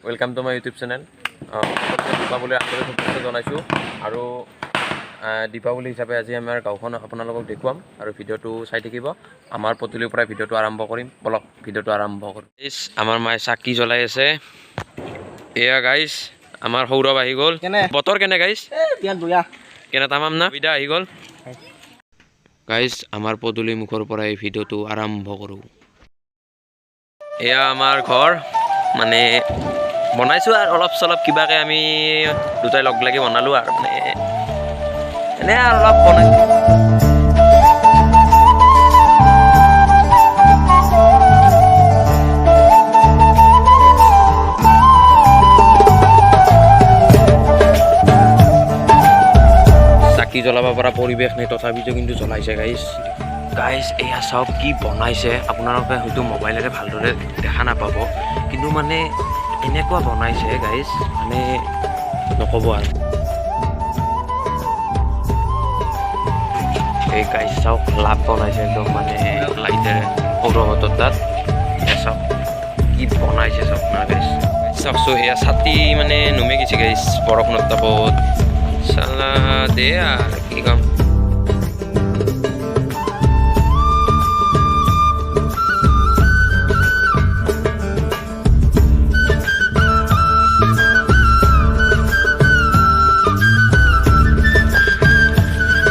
Welcome to my YouTube channel. দীপাৱলীৰ আন্তৰিক শুভেচ্ছা জনাইছোঁ আৰু দীপাৱলী হিচাপে আজি আমাৰ গাঁওখন আপোনালোকক দেখুৱাম আৰু ভিডিঅ'টো চাই থাকিব। আমাৰ পদূলিৰ পৰা ভিডিঅ'টো আৰম্ভ কৰিম। বলক ভিডিঅ'টো আৰম্ভ কৰিম। আমাৰ মায়ে চাকি জ্বলাই আছে। এয়া গাইজ আমাৰ সৌৰভ আহি গ'ল। বতৰ কেনে গাইজ? কেনে তামাম না? বিদা আহি গ'ল। গাইজ আমাৰ পদূলি মুখৰ পৰা এই ভিডিঅ'টো আৰম্ভ কৰোঁ। এয়া আমাৰ ঘৰ, মানে বনাইছোঁ আৰু অলপ চলপ কিবাকে আমি দুটাই লগ লাগি বনালোঁ আৰু মানে এনে আৰু অলপ বনাই চাকি জ্বলাব পৰা পৰিৱেশ নাই, তথাপিতো কিন্তু জ্বলাইছে গাইজ। গাইজ এয়া চাওক কি বনাইছে। আপোনালোকে হয়তো মোবাইলেৰে ভালদৰে দেখা নাপাব, কিন্তু মানে এনেকুৱা বনাইছে গাইজ, মানে নক'ব আৰু। এই গাইজ চাওক লাভ বনাইছে একদম মানে লাইটেৰে সৌৰভতৰ তাত। চাওক কি বনাইছে চাওক না গাইজ। চাওকচোন এয়া ছাতি মানে নুমে গেছি গাইজ বৰষুণৰ তাপত। চালা দে আৰু কি কম।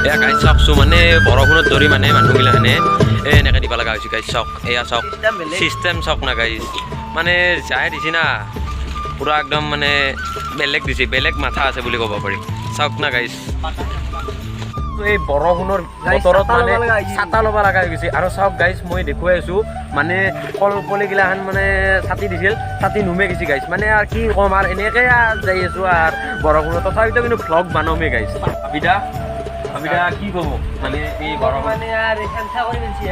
এয়া গাইজ চাওকচোন মানে বৰষুণত ধৰি মানে মানুহবিলাখানে এনেকৈ দিব লগা হৈছে গাইজ। চাওক এয়া চাওক চিষ্টেম চাওক না গাইজ, মানে যাই দিছে না পুৰা একদম মানে বেলেগ দিছে, বেলেগ মাথা আছে বুলি ক'ব পাৰি। চাওক না গাইজ, এই বৰষুণৰ বতৰত মানে ছাতা ল'ব লগা হৈ গৈছে। আৰু চাওক গাইজ মই দেখুৱাই আছোঁ মানে কল পলিগিলাখান মানে ছাতি দিছিল, ছাতি নুমে গৈছে গাইজ। মানে আৰু কি ক'ম আৰু এনেকৈ যাই আছোঁ আৰু বৰষুণত, তথাপিতো কিন্তু ভ্লগ বনামেই গাইজ। বিদা আবিদা কি ক'ব মানে এই গৰম মানে আৰু ঠাণ্ডা কৰি দিছে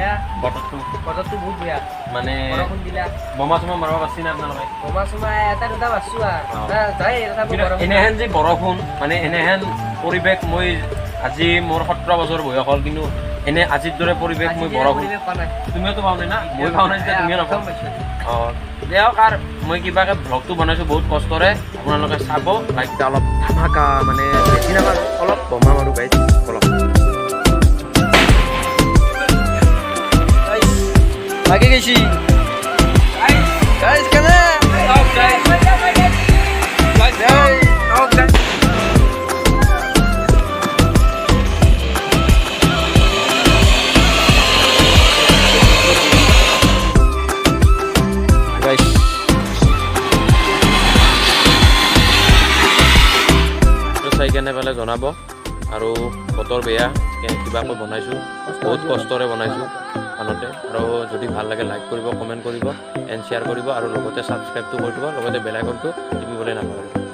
বতৰটো বহুত বেয়া, মানে বৰষুণ দিলা। বোমা চোমা মাৰিব পাৰছি না আপোনালোকে? বোমা চোমা এটা দুটা পাৰছো আৰু এনেহেন যে বৰষুণ, মানে এনেহেন পৰিৱেশ মই আজি মোৰ 17 বছৰ বয়স হ'ল, কিন্তু এনে আজিৰ দৰে পৰিৱেশ মই বৰষুণ তুমিওতো পাওঁ নাই না, মই পাওঁ নাই যেতিয়া তুমিও নাপাওঁ। অঁ দিয়ক, আৰু মই কিবাকৈ ভ্লগটো বনাইছোঁ বহুত কষ্টৰে, আপোনালোকে চাব। লাইকটা অলপ ধামাকা মানে বেছি নাপাৰোঁ, অলপ বোমা মাৰোঁ গাইজ। অলপ লাগি গৈছি গাইজ কেনে চাই কেনে পেলাই জনাব। আৰু বতৰ বেয়া, কিবাকৈ বনাইছোঁ, বহুত কষ্টৰে বনাইছোঁ আনতে। আৰু যদি ভাল লাগে লাইক কৰিব, কমেণ্ট কৰিব, এণ্ড শ্বেয়াৰ কৰিব, আৰু লগতে ছাবস্ক্ৰাইবটো কৰি দিব, লগতে বেল আইকনটো টিপিবলৈ নাপাহৰিব।